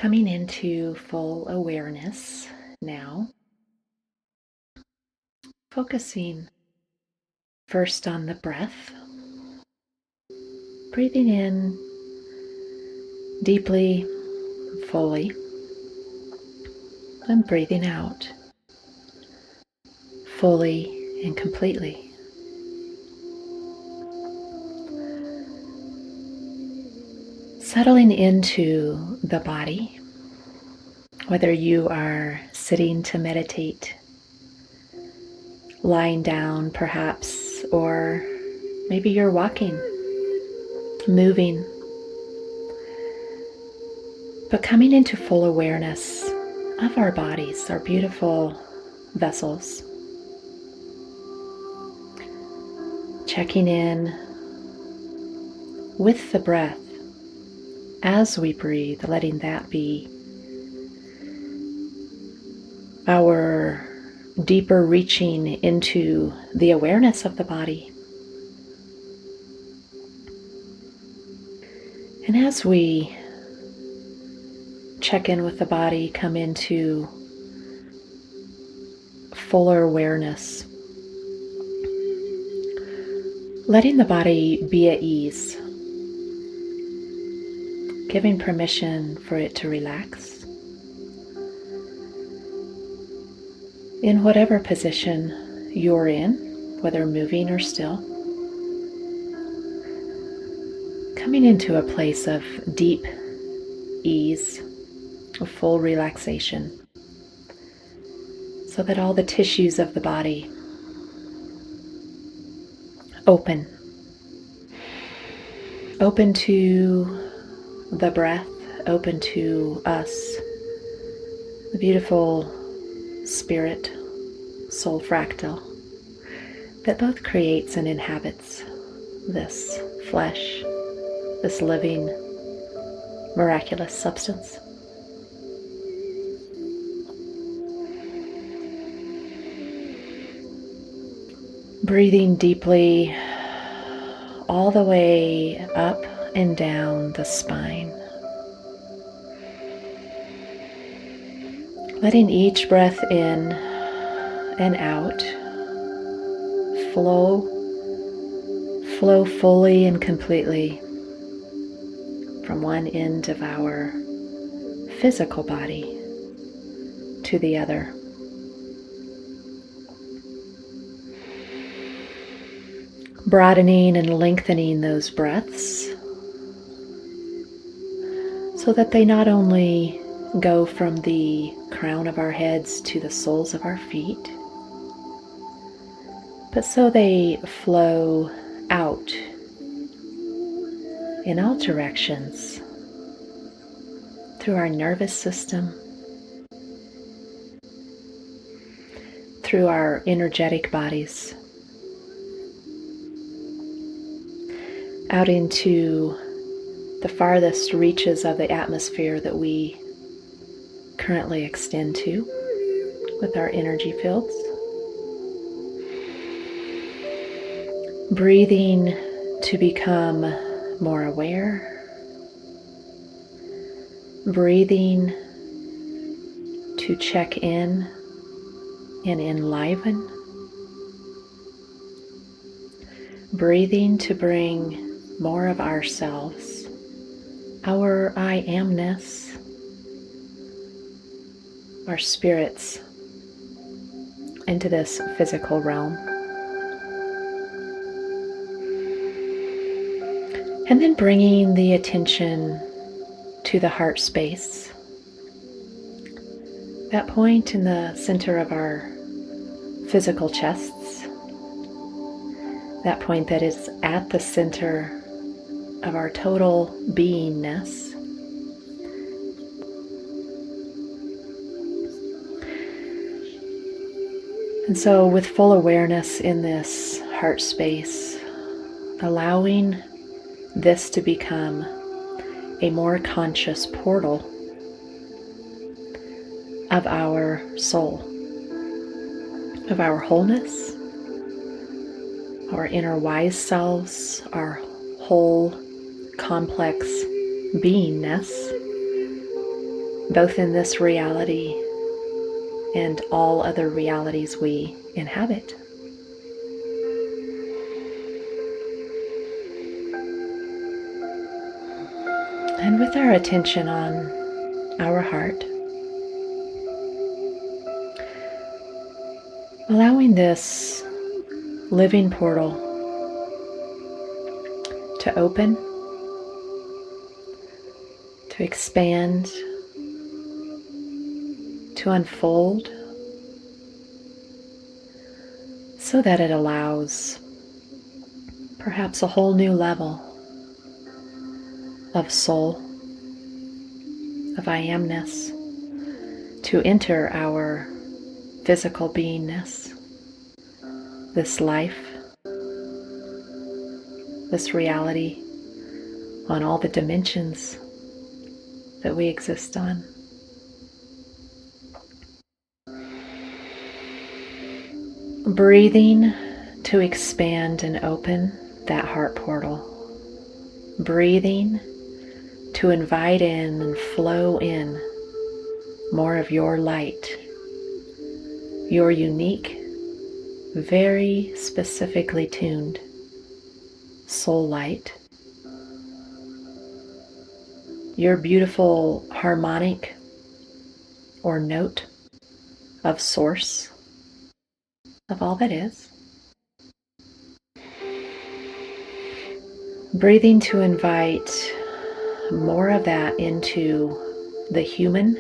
Coming into full awareness now, focusing first on the breath, breathing in deeply, fully, and breathing out fully and completely. Settling into the body, whether you are sitting to meditate, lying down perhaps, or maybe you're walking, moving, but coming into full awareness of our bodies, our beautiful vessels. Checking in with the breath as we breathe, letting that be our deeper reaching into the awareness of the body. And as we check in with the body, come into fuller awareness, letting the body be at ease, giving permission for it to relax in whatever position you're in, whether moving or still. Coming into a place of deep ease, of full relaxation, so that all the tissues of the body open to the breath, open to us, the beautiful spirit, soul fractal that both creates and inhabits this flesh, this living, miraculous substance. Breathing deeply all the way up and down the spine. Letting each breath in and out flow fully and completely from one end of our physical body to the other. Broadening and lengthening those breaths so that they not only go from the crown of our heads to the soles of our feet, but so they flow out in all directions through our nervous system, through our energetic bodies, out into the farthest reaches of the atmosphere that we currently extend to with our energy fields. Breathing to become more aware, breathing to check in and enliven, breathing to bring more of ourselves, our I amness, our spirits into this physical realm. And then bringing the attention to the heart space, that point in the center of our physical chests, that point that is at the center of our total beingness. And so with full awareness in this heart space, allowing this to become a more conscious portal of our soul, of our wholeness, our inner wise selves, our whole complex beingness, both in this reality and all other realities we inhabit. And with our attention on our heart, allowing this living portal to open, to expand, to unfold, so that it allows perhaps a whole new level of soul, of I amness, to enter our physical beingness, this life, this reality on all the dimensions that we exist on. Breathing to expand and open that heart portal. Breathing to invite in and flow in more of your light, your unique, very specifically tuned soul light, your beautiful harmonic or note of source of all that is. Breathing to invite more of that into the human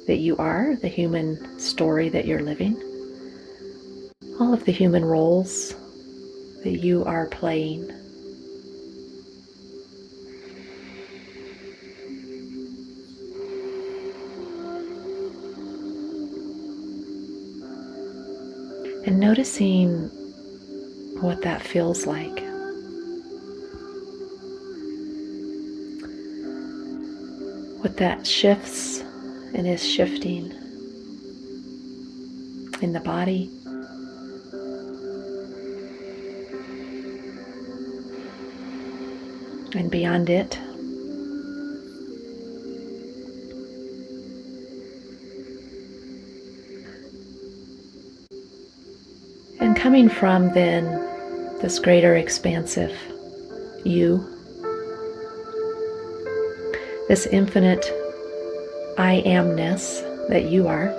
that you are, the human story that you're living, all of the human roles that you are playing. And noticing what that feels like. What that shifts and is shifting in the body, and beyond it. And coming from then this greater expansive you, this infinite I amness that you are,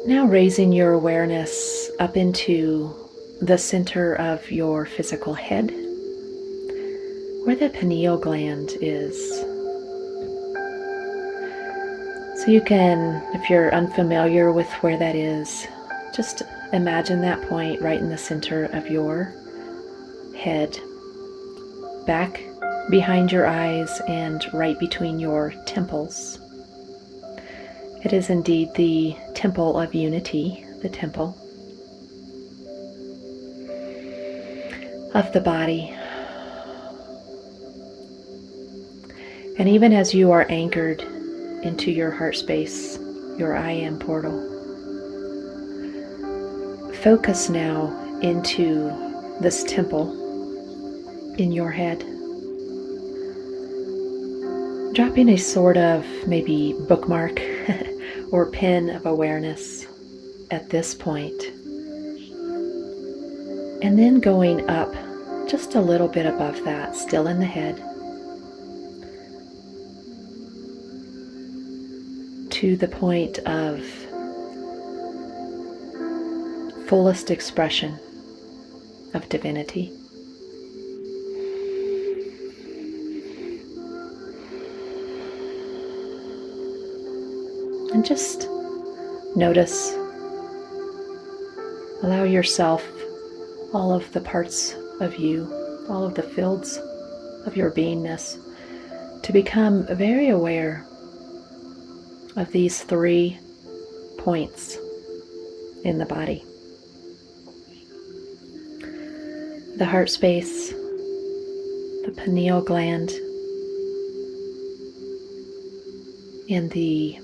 now raising your awareness up into the center of your physical head, where the pineal gland is. So you can, if you're unfamiliar with where that is, just imagine that point right in the center of your head, back behind your eyes and right between your temples. It is indeed the temple of unity, the temple of the body. And even as you are anchored into your heart space, your I am portal, focus now into this temple in your head, dropping a sort of maybe bookmark or pin of awareness at this point, and then going up just a little bit above that, still in the head, to the point of fullest expression of divinity. And just notice, allow yourself, all of the parts of you, all of the fields of your beingness, to become very aware of these 3 points in the body. The heart space, the pineal gland, and the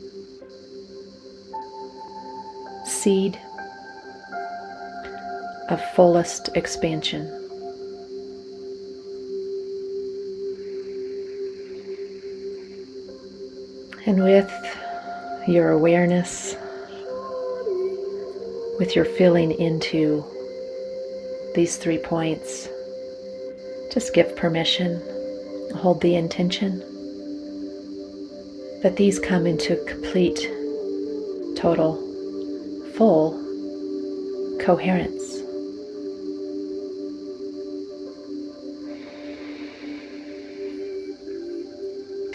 seed of fullest expansion. And with your awareness, with your feeling into these 3 points, just give permission, hold the intention that these come into complete, total, full coherence.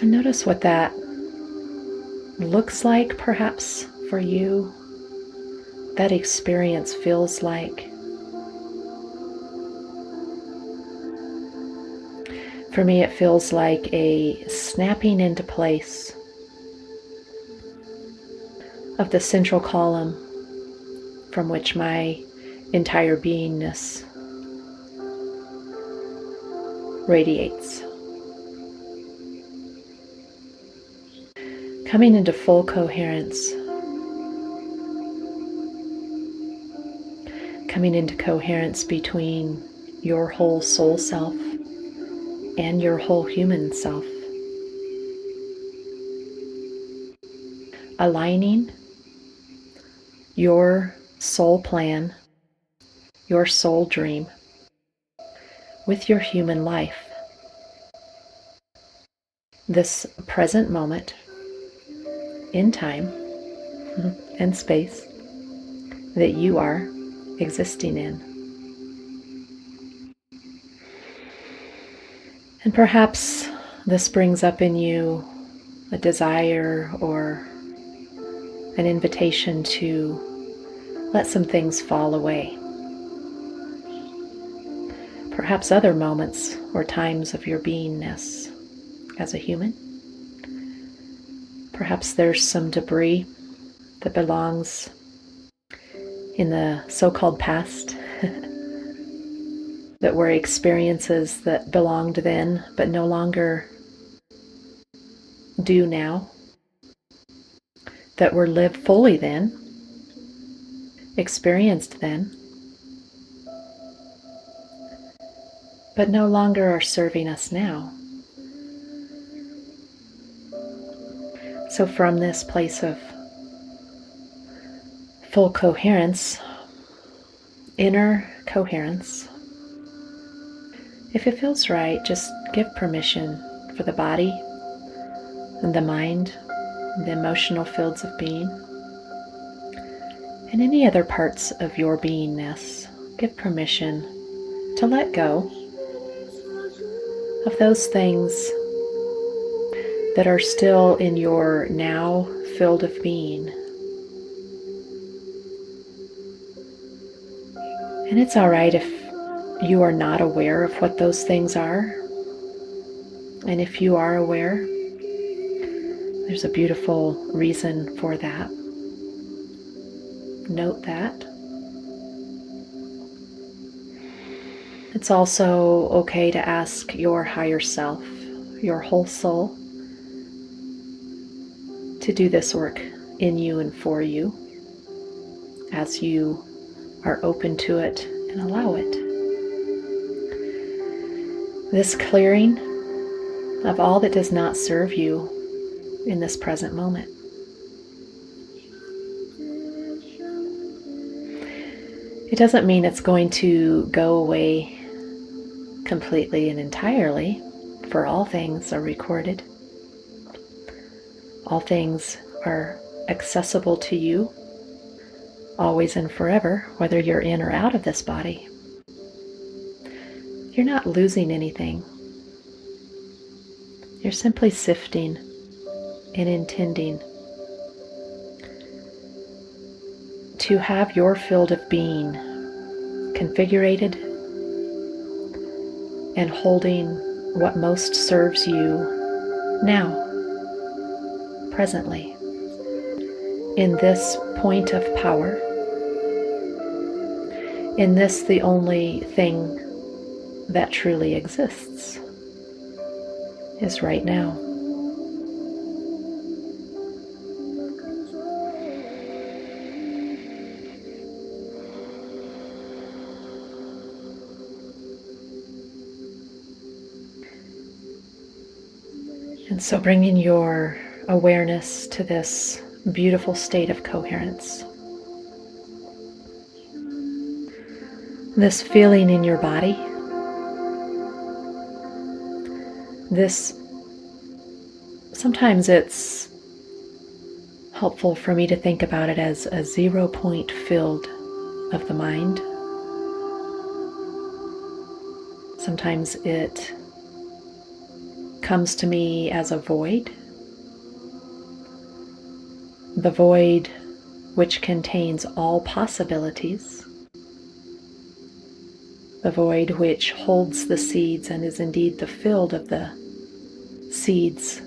And notice what that looks like, perhaps, for you, that experience feels like. For me, it feels like a snapping into place of the central column from which my entire beingness radiates. Coming into full coherence. Coming into coherence between your whole soul self and your whole human self. Aligning your soul plan, your soul dream, with your human life. This present moment in time and space that you are existing in. And perhaps this brings up in you a desire or an invitation to let some things fall away. Perhaps other moments or times of your beingness as a human. Perhaps there's some debris that belongs in the so-called past that were experiences that belonged then but no longer do now, that were lived fully then, experienced then, but no longer are serving us now. So from this place of full coherence, inner coherence, if it feels right, just give permission for the body and the mind, the emotional fields of being, and any other parts of your beingness. Give permission to let go of those things that are still in your now field of being. And it's all right if you are not aware of what those things are. And if you are aware, there's a beautiful reason for that. Note that. It's also okay to ask your higher self, your whole soul, to do this work in you and for you as you are open to it and allow it. This clearing of all that does not serve you in this present moment. It doesn't mean it's going to go away completely and entirely, for all things are recorded. All things are accessible to you, always and forever, whether you're in or out of this body. You're not losing anything. You're simply sifting and intending to have your field of being configured and holding what most serves you now, presently, in this point of power, in this the only thing that truly exists is right now. And so bringing your awareness to this beautiful state of coherence. This feeling in your body, sometimes it's helpful for me to think about it as a 0 point field of the mind. Sometimes it comes to me as a void, the void which contains all possibilities, the void which holds the seeds and is indeed the field of the seeds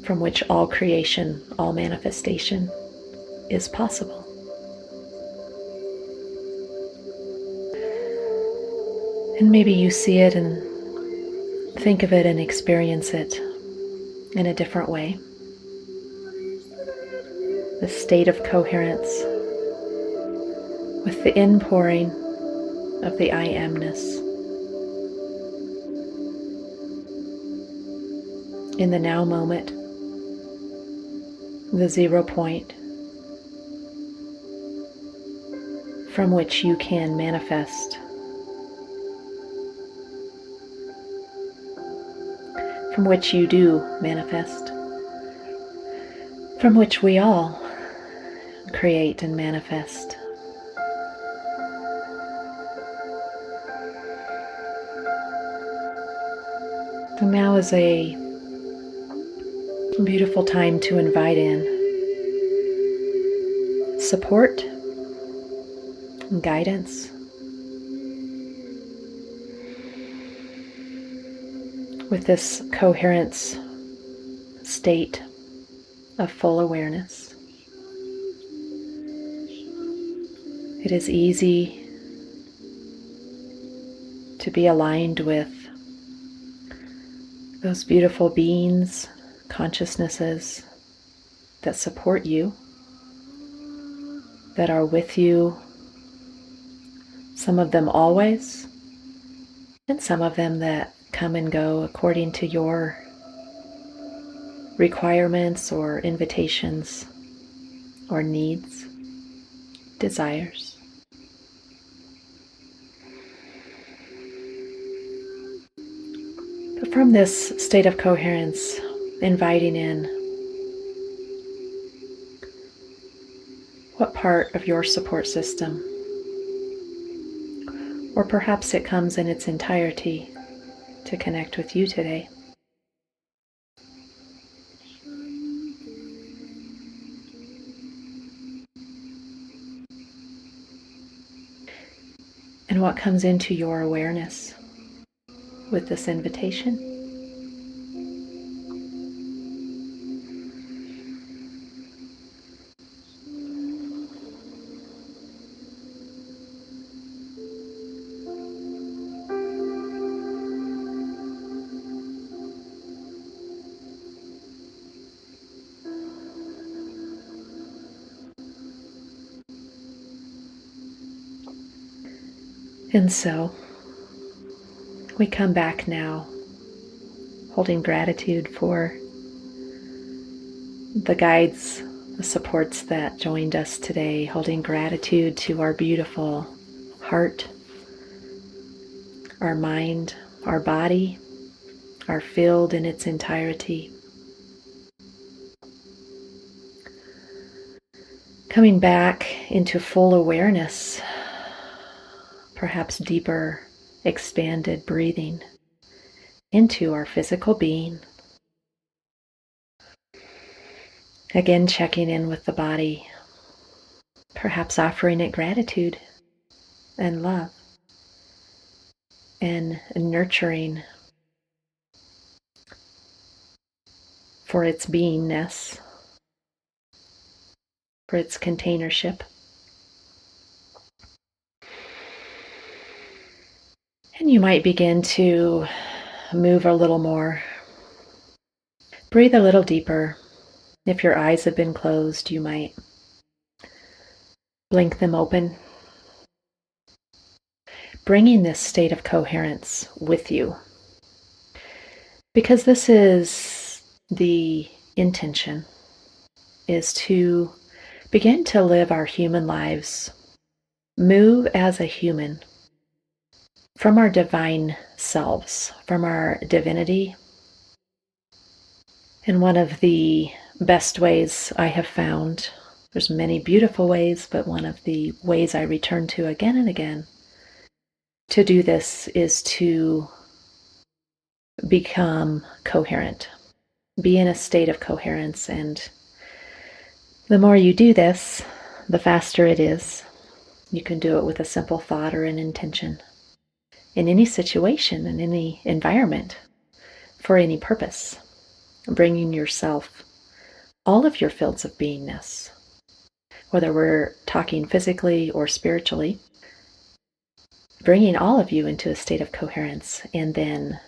from which all creation, all manifestation is possible. And maybe you see it and think of it and experience it in a different way. The state of coherence with the inpouring of the I amness. In the now moment, the 0 point from which you can manifest, from which you do manifest, from which we all create and manifest. So now is a beautiful time to invite in support and guidance. With this coherence state of full awareness. It is easy to be aligned with those beautiful beings, consciousnesses that support you, that are with you, some of them always, and some of them that come and go according to your requirements or invitations or needs, desires. But from this state of coherence, inviting in what part of your support system, or perhaps it comes in its entirety to connect with you today. And what comes into your awareness with this invitation? And so we come back now, holding gratitude for the guides, the supports that joined us today, holding gratitude to our beautiful heart, our mind, our body, our field in its entirety. Coming back into full awareness, perhaps deeper, expanded breathing into our physical being. Again, checking in with the body, perhaps offering it gratitude and love and nurturing for its beingness, for its containership. And you might begin to move a little more. Breathe a little deeper. If your eyes have been closed, you might blink them open, bringing this state of coherence with you. Because this is the intention is to begin to live our human lives, move as a human from our divine selves, from our divinity. And one of the best ways I have found, there's many beautiful ways, but one of the ways I return to again and again to do this is to become coherent, be in a state of coherence. And the more you do this, the faster it is. You can do it with a simple thought or an intention in any situation, in any environment, for any purpose, bringing yourself all of your fields of beingness, whether we're talking physically or spiritually, bringing all of you into a state of coherence and then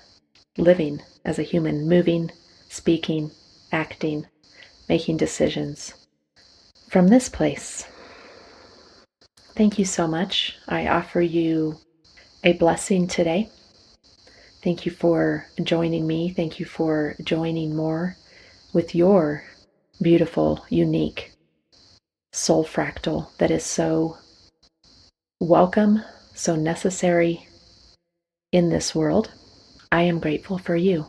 living as a human, moving, speaking, acting, making decisions from this place. Thank you so much. I offer you a blessing today. Thank you for joining me. Thank you for joining more with your beautiful, unique soul fractal that is so welcome, so necessary in this world. I am grateful for you.